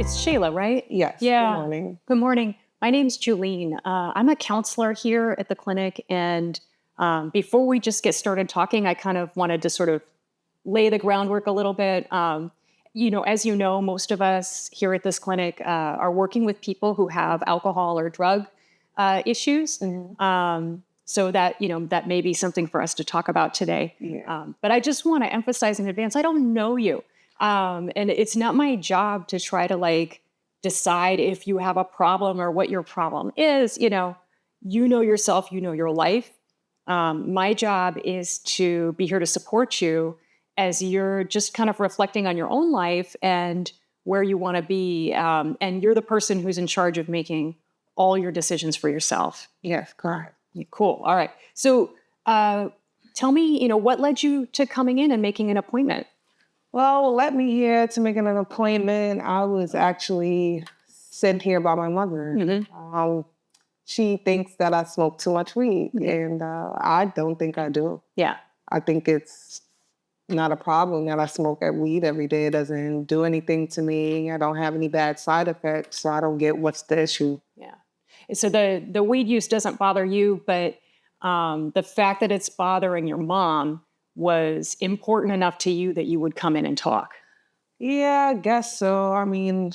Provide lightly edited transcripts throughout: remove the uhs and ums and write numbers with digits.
It's Shayla, right? Yes. Yeah. Good morning. Good morning. My name's Julene. I'm a counselor here at the clinic. And before we just get started talking, I kind of wanted to sort of lay the groundwork a little bit. As you know, most of us here at this clinic are working with people who have alcohol or drug issues. So that may be something for us to talk about today. Yeah. But I just want to emphasize in advance, I don't know you. And it's not my job to try to decide if you have a problem or what your problem is. You know yourself, you know your life. My job is to be here to support you as you're just kind of reflecting on your own life and where you want to be. And you're the person who's in charge of making all your decisions for yourself. Yes, correct. Yeah, cool. All right. So tell me, what led you to coming in and making an appointment? Well, let me here to make an appointment. I was actually sent here by my mother. She thinks that I smoke too much weed, and I don't think I do. Yeah. I think it's not a problem that I smoke weed every day. It doesn't do anything to me. I don't have any bad side effects, so I don't get what's the issue. Yeah. So the weed use doesn't bother you, but the fact that it's bothering your mom was important enough to you that you would come in and talk. Yeah, I guess so. I mean,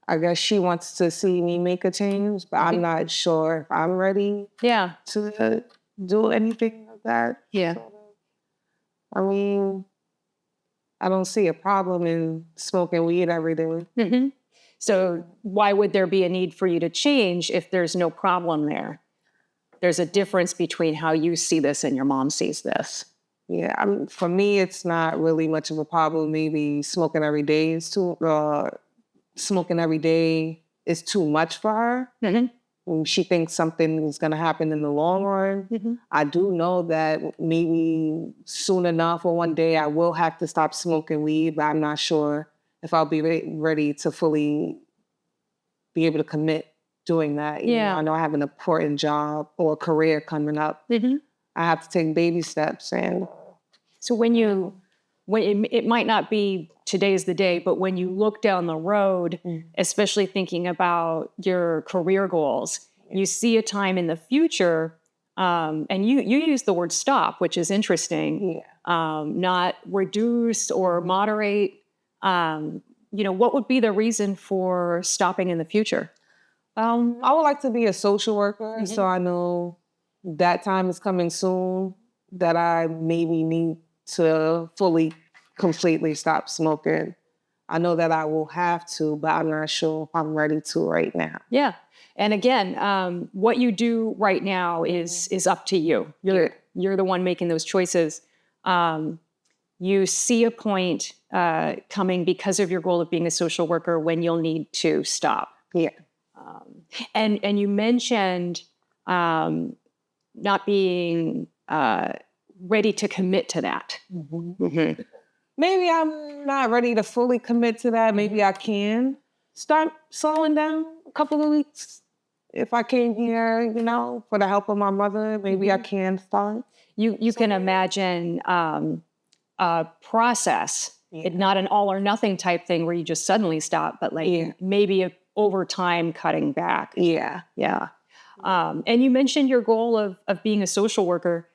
I guess she wants to see me make a change, but I'm not sure if I'm ready to do anything like that. Yeah. I mean, I don't see a problem in smoking weed every day. So why would there be a need for you to change if there's no problem there? There's a difference between how you see this and your mom sees this. Yeah, for me, it's not really much of a problem. Maybe smoking every day is too much for her. She thinks something is going to happen in the long run. I do know that maybe soon enough or one day I will have to stop smoking weed, but I'm not sure if I'll be ready to fully be able to commit doing that. I know I have an important job or career coming up. I have to take baby steps. And so when it might not be today's the day, but when you look down the road, especially thinking about your career goals, you see a time in the future, and you use the word stop, which is interesting, not reduce or moderate. What would be the reason for stopping in the future? I would like to be a social worker, so I know that time is coming soon, that I maybe need to completely stop smoking. I know that I will have to, but I'm not sure if I'm ready to right now. Yeah. And again, what you do right now is up to you. You're the one making those choices. You see a point coming because of your goal of being a social worker when you'll need to stop. Yeah. And you mentioned not being ready to commit to that. Maybe I'm not ready to fully commit to that. Maybe I can start slowing down a couple of weeks. If I came here, for the help of my mother, maybe I can start. You can imagine a process, not an all or nothing type thing where you just suddenly stop, but maybe over time cutting back. Yeah. And you mentioned your goal of being a social worker.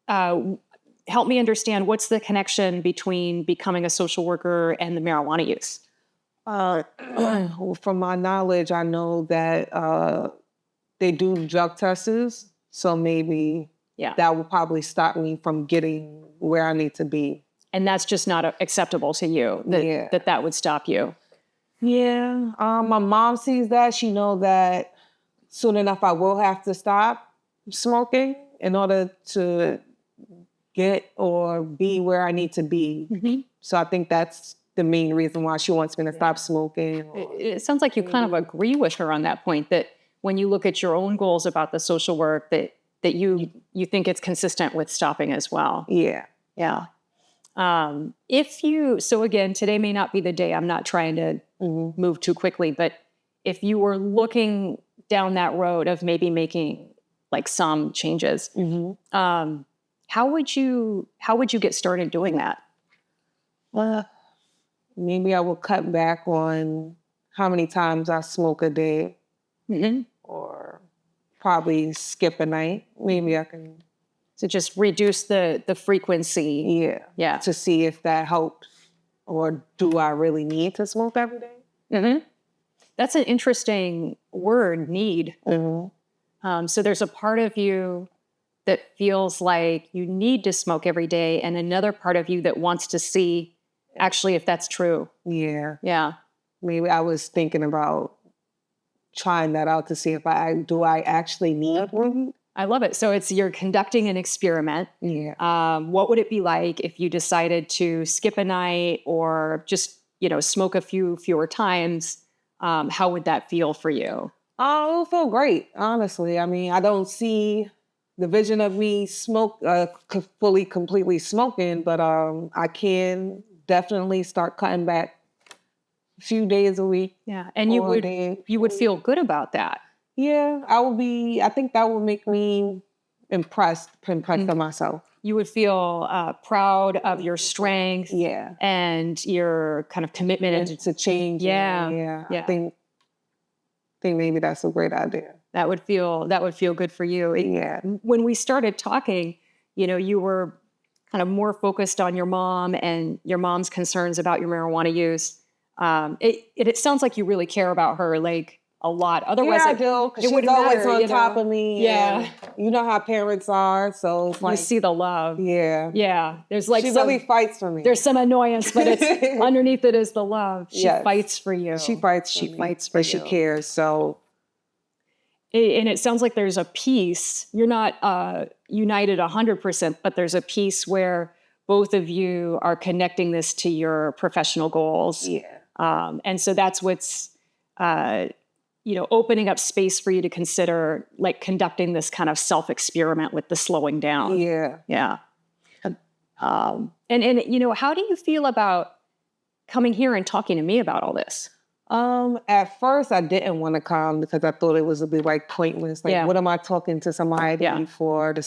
Help me understand, what's the connection between becoming a social worker and the marijuana use? From my knowledge, I know that they do drug tests, so maybe that will probably stop me from getting where I need to be. And that's just not acceptable to you, that would stop you? Yeah. My mom sees that. She knows that soon enough I will have to stop smoking in order to get or be where I need to be. So I think that's the main reason why she wants me to stop smoking. It sounds like you kind of agree with her on that point, that when you look at your own goals about the social work, that you think it's consistent with stopping as well. Yeah. So again, today may not be the day. I'm not trying to move too quickly, but if you were looking down that road of maybe making some changes, how would you get started doing that? maybe I will cut back on how many times I smoke a day, or probably skip a night. Maybe I can, So just reduce the frequency. Yeah. to see if that helps, or do I really need to smoke every day? That's an interesting word, need. So there's a part of you that feels like you need to smoke every day, and another part of you that wants to see actually if that's true. Yeah. Yeah. Maybe I was thinking about trying that out to see if I actually need one. I love it. So you're conducting an experiment. Yeah. What would it be like if you decided to skip a night or just, smoke a fewer times? How would that feel for you? Oh, it would feel great, honestly. I mean, I don't see the vision of me completely smoking, but I can definitely start cutting back a few days a week. Yeah. And you would feel good about that. Yeah, I think that would make me impressed of myself. You would feel proud of your strength. Yeah. And your kind of commitment to change. Yeah. I think maybe that's a great idea. That would feel good for you. Yeah. When we started talking, you were kind of more focused on your mom and your mom's concerns about your marijuana use. It sounds like you really care about her, like, a lot. Otherwise, I do. Because she's always on top of me. Yeah. You know how parents are, so it's you see the love. Yeah. Yeah. There's like she really fights for me. There's some annoyance, but it's underneath it is the love. She fights for you. She fights for me. But she cares. So. And it sounds like there's a piece. You're not united 100%, but there's a piece where both of you are connecting this to your professional goals. Yeah. And so that's what's, opening up space for you to consider, like, conducting this kind of self-experiment with the slowing down. Yeah. Yeah. And how do you feel about coming here and talking to me about all this? At first I didn't want to come because I thought it was a bit like pointless. Like, what am I talking to somebody for to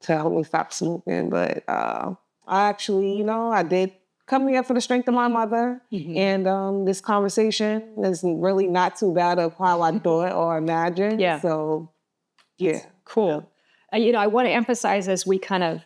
help me stop smoking? But I actually, I did come here for the strength of my mother. And this conversation is really not too bad of how I thought or imagined. Yeah. So, yeah. Cool. I want to emphasize as we kind of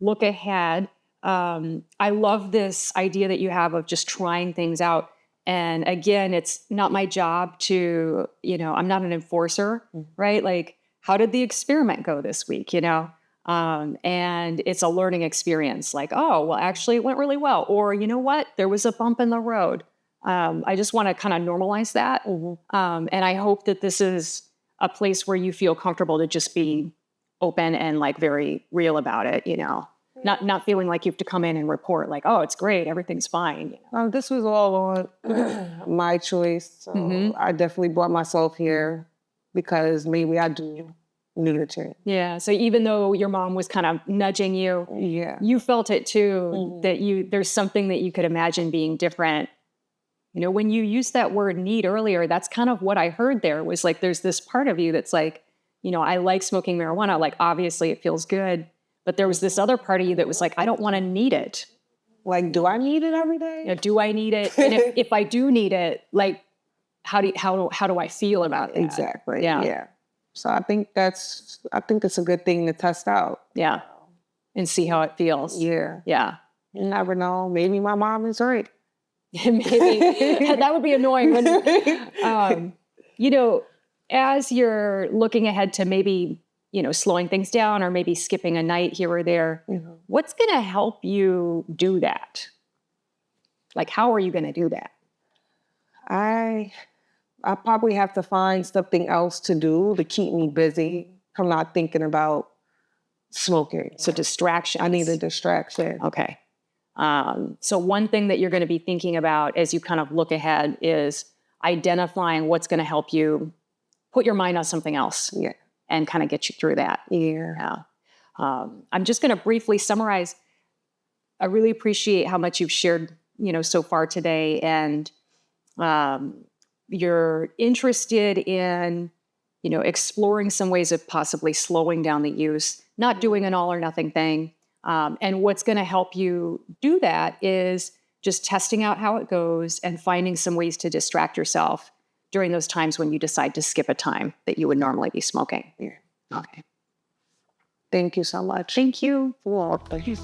look ahead, I love this idea that you have of just trying things out. And again, it's not my job to, I'm not an enforcer, right? Like, how did the experiment go this week, And it's a learning experience. Like, oh, well, actually it went really well. Or, you know what? There was a bump in the road. I just want to kind of normalize that. And I hope that this is a place where you feel comfortable to just be open and, like, very real about it, Not feeling like you have to come in and report like, oh, it's great, everything's fine. This was all on my choice. So I definitely brought myself here because maybe I do need a change. Yeah. So even though your mom was kind of nudging you, you felt it too, that there's something that you could imagine being different. When you used that word need earlier, that's kind of what I heard there was like, there's this part of you that's like, I like smoking marijuana. Like, obviously it feels good. But there was this other part of you that was like, I don't want to need it. Like, do I need it every day? Do I need it? And if I do need it, like, how do I feel about that? Exactly. Yeah. So I think it's a good thing to test out. Yeah. And see how it feels. Yeah. Yeah. You never know. Maybe my mom is right. Maybe. That would be annoying. As you're looking ahead to maybe, slowing things down or maybe skipping a night here or there, what's going to help you do that? Like, how are you going to do that? I probably have to find something else to do to keep me busy. I'm not thinking about smoking. So distraction. I need a distraction. Okay. So one thing that you're going to be thinking about as you kind of look ahead is identifying what's going to help you put your mind on something else. Yeah. And kind of get you through that. Yeah. I'm just going to briefly summarize. I really appreciate how much you've shared, so far today. And you're interested in, exploring some ways of possibly slowing down the use, not doing an all or nothing thing. And what's going to help you do that is just testing out how it goes and finding some ways to distract yourself during those times when you decide to skip a time that you would normally be smoking. Yeah. Okay. Thank you so much. Thank you. Well, thank you.